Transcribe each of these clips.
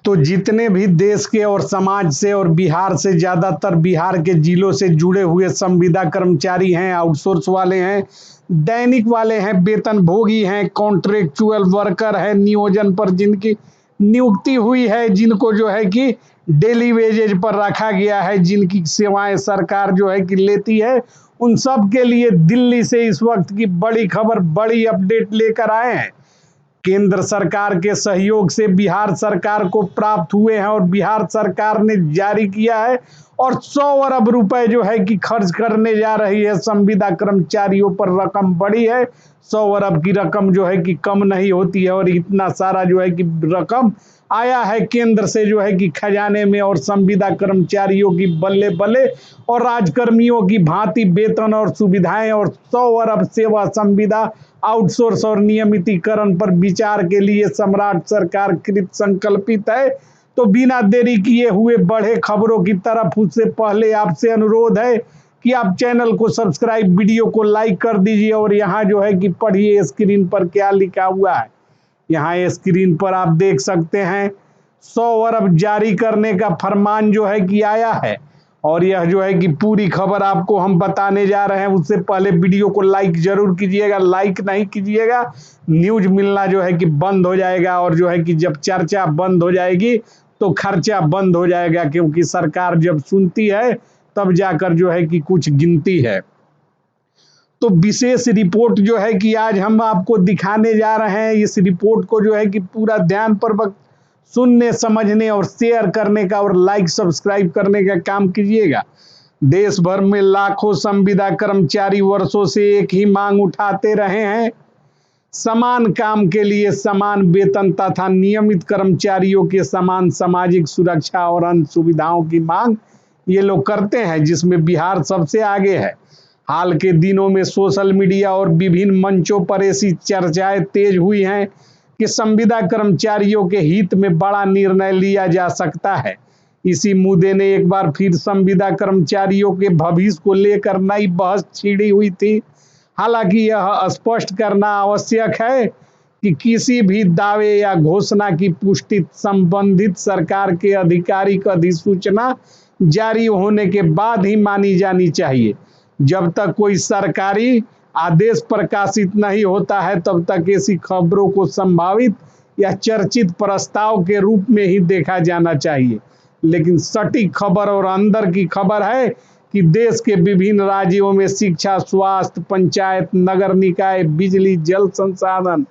तो जितने भी देश के और समाज से और बिहार से ज़्यादातर बिहार के जिलों से जुड़े हुए संविदा कर्मचारी हैं, आउटसोर्स वाले हैं, दैनिक वाले हैं, वेतन भोगी हैं, कॉन्ट्रेक्चुअल वर्कर हैं, नियोजन पर जिनकी नियुक्ति हुई है, जिनको जो है कि डेली वेजेज पर रखा गया है, जिनकी सेवाएं सरकार जो है कि लेती है, उन सब के लिए दिल्ली से इस वक्त की बड़ी खबर, बड़ी अपडेट लेकर आए हैं। केंद्र सरकार के सहयोग से बिहार सरकार को प्राप्त हुए हैं और बिहार सरकार ने जारी किया है और 100 अरब रुपए जो है कि खर्च करने जा रही है संविदा कर्मचारियों पर। रकम बड़ी है, 100 अरब की रकम जो है कि कम नहीं होती है और इतना सारा जो है कि रकम आया है केंद्र से जो है कि खजाने में और संविदा कर्मचारियों की बल्ले बल्ले और राजकर्मियों की भांति वेतन और सुविधाएं और 100 अरब सेवा संविदा आउटसोर्स और नियमितीकरण पर विचार के लिए सम्राट सरकार कृत संकल्पित है। तो बिना देरी किए हुए बढ़े खबरों की तरफ, उससे पहले आपसे अनुरोध है कि आप चैनल को सब्सक्राइब, वीडियो को लाइक कर दीजिए और यहाँ जो है कि पढ़िए स्क्रीन पर क्या लिखा हुआ है। यहाँ स्क्रीन पर आप देख सकते हैं 100 अरब जारी करने का फरमान जो है कि आया है और यह जो है कि पूरी खबर आपको हम बताने जा रहे हैं। उससे पहले वीडियो को लाइक जरूर कीजिएगा, लाइक नहीं कीजिएगा न्यूज मिलना जो है कि बंद हो जाएगा और जो है कि जब चर्चा बंद हो जाएगी तो खर्चा बंद हो जाएगा, क्योंकि सरकार जब सुनती है तब जाकर जो है कि कुछ गिनती है। तो विशेष रिपोर्ट जो है कि आज हम आपको दिखाने जा रहे हैं। इस रिपोर्ट को जो है कि पूरा ध्यानपूर्वक सुनने, समझने और शेयर करने का और लाइक सब्सक्राइब करने का काम कीजिएगा। देश भर में लाखों संविदा कर्मचारी वर्षों से एक ही मांग उठाते रहे हैं, समान काम के लिए समान वेतन तथा नियमित कर्मचारियों के समान सामाजिक सुरक्षा और अन्य सुविधाओं की मांग ये लोग करते हैं, जिसमें बिहार सबसे आगे है। हाल के दिनों में सोशल मीडिया और विभिन्न मंचों पर ऐसी चर्चाएं तेज हुई हैं कि संविदा कर्मचारियों के हित में बड़ा निर्णय लिया जा सकता है। इसी मुद्दे ने एक बार फिर संविदा कर्मचारियों के भविष्य को लेकर नई बहस छिड़ी हुई थी। हालांकि यह स्पष्ट करना आवश्यक है कि किसी भी दावे या घोषणा की पुष्टि संबंधित सरकार के आधिकारिक अधिसूचना जारी होने के बाद ही मानी जानी चाहिए। जब तक कोई सरकारी आदेश प्रकाशित नहीं होता है तब तक ऐसी खबरों को संभावित या चर्चित प्रस्ताव के रूप में ही देखा जाना चाहिए। लेकिन सटीक खबर और अंदर की खबर है कि देश के विभिन्न राज्यों में शिक्षा, स्वास्थ्य, पंचायत, नगर निकाय, बिजली, जल संसाधन,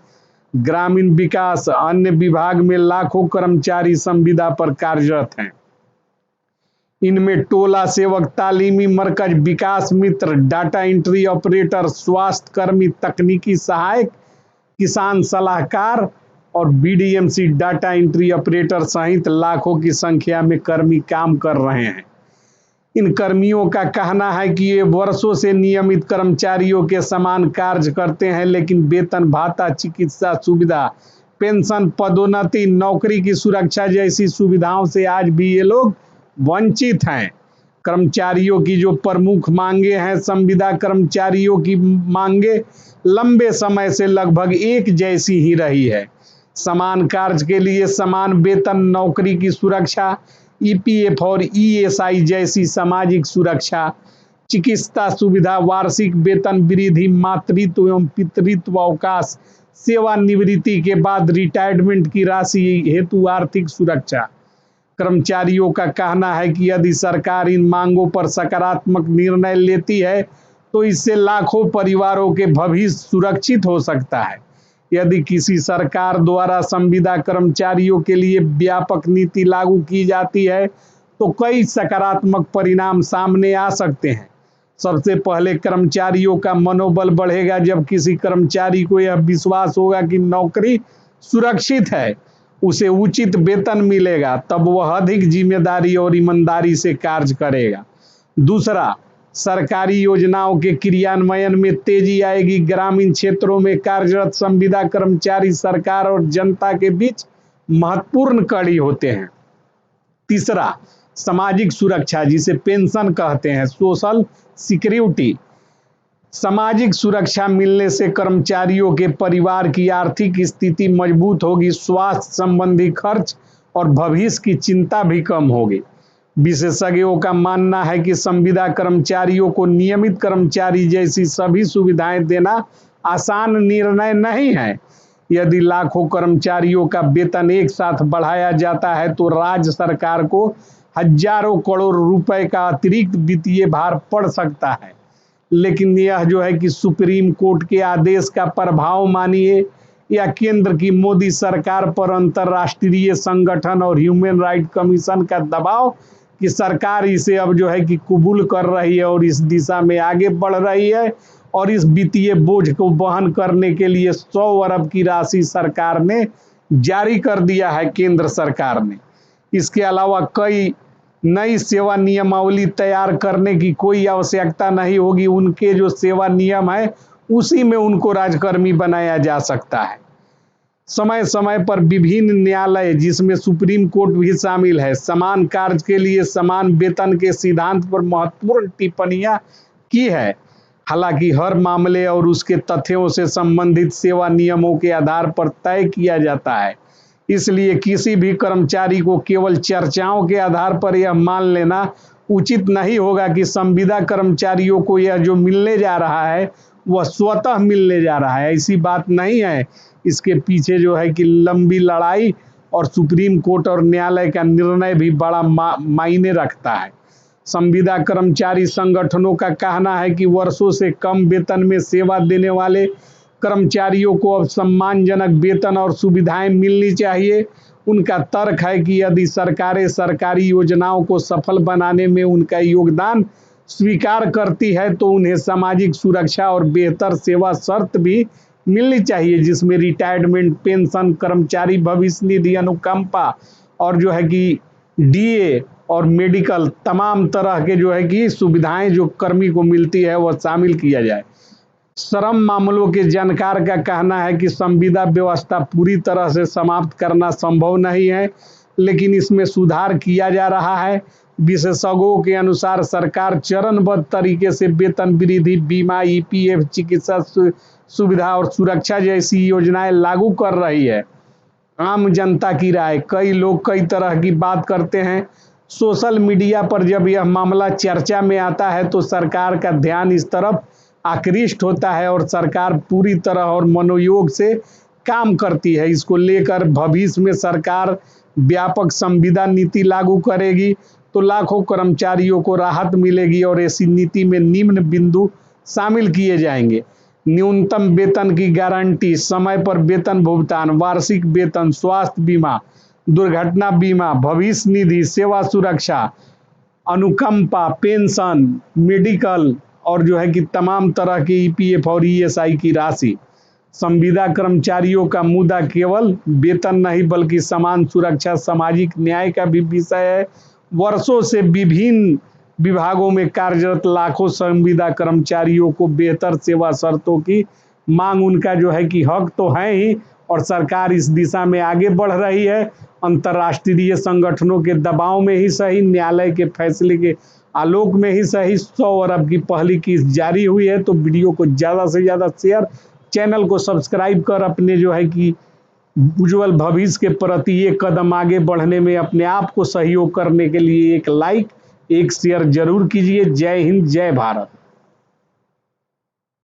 ग्रामीण विकास, अन्य विभाग में लाखों कर्मचारी संविदा पर कार्यरत हैं। इनमें टोला सेवक, तालीमी मरकज, विकास मित्र, डाटा एंट्री ऑपरेटर, स्वास्थ्य कर्मी, तकनीकी सहायक, किसान सलाहकार और बीडीएमसी डाटा एंट्री ऑपरेटर सहित लाखों की संख्या में कर्मी काम कर रहे हैं। इन कर्मियों का कहना है कि ये वर्षों से नियमित कर्मचारियों के समान कार्य करते हैं, लेकिन वेतन, भाता, चिकित्सा सुविधा, पेंशन, पदोन्नति, नौकरी की सुरक्षा जैसी सुविधाओं से आज भी ये लोग वंचित हैं। कर्मचारियों की जो प्रमुख मांगे हैं, संविदा कर्मचारियों की मांगे लंबे समय से लगभग एक जैसी ही रही है। समान कार्य के लिए समान वेतन, नौकरी की सुरक्षा, ईपीएफ और ईएसआई जैसी सामाजिक सुरक्षा, चिकित्सा सुविधा, वार्षिक वेतन वृद्धि, मातृत्व एवं पितृत्व अवकाश, सेवानिवृत्ति के बाद रिटायरमेंट की राशि हेतु आर्थिक सुरक्षा। कर्मचारियों का कहना है कि यदि सरकार इन मांगों पर सकारात्मक निर्णय लेती है तो इससे लाखों परिवारों के भविष्य सुरक्षित हो सकता है। यदि किसी सरकार द्वारा संविदा कर्मचारियों के लिए व्यापक नीति लागू की जाती है तो कई सकारात्मक परिणाम सामने आ सकते हैं। सबसे पहले कर्मचारियों का मनोबल बढ़ेगा। जब किसी कर्मचारी को यह विश्वास होगा कि नौकरी सुरक्षित है, उसे उचित वेतन मिलेगा, तब वह अधिक जिम्मेदारी और ईमानदारी से कार्य करेगा। दूसरा, सरकारी योजनाओं के क्रियान्वयन में तेजी आएगी। ग्रामीण क्षेत्रों में कार्यरत संविदा कर्मचारी सरकार और जनता के बीच महत्वपूर्ण कड़ी होते हैं। तीसरा, सामाजिक सुरक्षा, जिसे पेंशन कहते हैं, सोशल सिक्योरिटी। सामाजिक सुरक्षा मिलने से कर्मचारियों के परिवार की आर्थिक स्थिति मजबूत होगी। स्वास्थ्य संबंधी खर्च और भविष्य की चिंता भी कम होगी। विशेषज्ञों का मानना है कि संविदा कर्मचारियों को नियमित कर्मचारी जैसी सभी सुविधाएं देना आसान निर्णय नहीं है। यदि लाखों कर्मचारियों का वेतन एक साथ बढ़ाया जाता है तो राज्य सरकार को हजारों करोड़ रुपए का अतिरिक्त वित्तीय भार पड़ सकता है। लेकिन यह जो है कि सुप्रीम कोर्ट के आदेश का प्रभाव मानिए या केंद्र की मोदी सरकार पर अंतर्राष्ट्रीय संगठन और ह्यूमन राइट कमीशन का दबाव कि सरकार इसे अब जो है कि कबूल कर रही है और इस दिशा में आगे बढ़ रही है और इस वित्तीय बोझ को वहन करने के लिए 100 अरब की राशि सरकार ने जारी कर दिया है, केंद्र सरकार ने। इसके अलावा कई नई सेवा नियमावली तैयार करने की कोई आवश्यकता नहीं होगी। उनके जो सेवा नियम है उसी में उनको राजकर्मी बनाया जा सकता है। समय समय पर विभिन्न न्यायालय, जिसमें सुप्रीम कोर्ट भी शामिल है, समान कार्य के लिए समान वेतन के सिद्धांत पर महत्वपूर्ण टिप्पणियां की है। हालांकि हर मामले और उसके तथ्यों से संबंधित सेवा नियमों के आधार पर तय किया जाता है। इसलिए किसी भी कर्मचारी को केवल चर्चाओं के आधार पर यह मान लेना उचित नहीं होगा कि संविदा कर्मचारियों को यह जो मिलने जा रहा है वह स्वतः मिलने जा रहा है। ऐसी बात नहीं है। इसके पीछे जो है कि लंबी लड़ाई और सुप्रीम कोर्ट और न्यायालय का निर्णय भी बड़ा मायने रखता है। संविदा कर्मचारी संगठनों का कहना है कि वर्षों से कम वेतन में सेवा देने वाले कर्मचारियों को अब सम्मानजनक वेतन और सुविधाएं मिलनी चाहिए। उनका तर्क है कि यदि सरकारें सरकारी योजनाओं को सफल बनाने में उनका योगदान स्वीकार करती है तो उन्हें सामाजिक सुरक्षा और बेहतर सेवा शर्त भी मिलनी चाहिए, जिसमें रिटायरमेंट पेंशन, कर्मचारी भविष्य निधि, अनुकंपा और जो है कि डीए और मेडिकल, तमाम तरह के जो है कि सुविधाएं जो कर्मी को मिलती है वह शामिल किया जाए। श्रम मामलों के जानकार का कहना है कि संविदा व्यवस्था पूरी तरह से समाप्त करना संभव नहीं है, लेकिन इसमें सुधार किया जा रहा है। विशेषज्ञों के अनुसार सरकार चरणबद्ध तरीके से वेतन वृद्धि, बीमा, ईपीएफ, चिकित्सा सुविधा और सुरक्षा जैसी योजनाएं लागू कर रही है। आम जनता की राय, कई लोग कई तरह की बात करते हैं। सोशल मीडिया पर जब यह मामला चर्चा में आता है तो सरकार का ध्यान इस तरफ आकृष्ट होता है और सरकार पूरी तरह और मनोयोग से काम करती है। इसको लेकर भविष्य में सरकार व्यापक संविदा नीति लागू करेगी तो लाखों कर्मचारियों को राहत मिलेगी और ऐसी नीति में निम्न बिंदु शामिल किए जाएंगे: न्यूनतम वेतन की गारंटी, समय पर वेतन भुगतान, वार्षिक वेतन, स्वास्थ्य बीमा, दुर्घटना बीमा, भविष्य निधि, सेवा सुरक्षा, अनुकंपा, पेंशन, मेडिकल और जो है कि तमाम तरह के ईपीएफ और ईएसआई की राशि। संविदा कर्मचारियों का मुद्दा केवल वेतन नहीं बल्कि समान सुरक्षा, सामाजिक न्याय का भी विषय है। वर्षों से विभिन्न विभागों में कार्यरत लाखों संविदा कर्मचारियों को बेहतर सेवा शर्तों की मांग उनका जो है कि हक तो है ही, और सरकार इस दिशा में आगे बढ़ रही है। अंतर्राष्ट्रीय संगठनों के दबाव में ही सही, न्यायालय के फैसले के आलोक में ही सही 100 अरब की पहली किस्त जारी हुई है। तो वीडियो को ज़्यादा से ज़्यादा शेयर, चैनल को सब्सक्राइब कर अपने जो है कि उज्जवल भविष्य के प्रति एक कदम आगे बढ़ने में अपने आप को सहयोग करने के लिए एक लाइक, एक शेयर जरूर कीजिए। जय हिंद, जय भारत।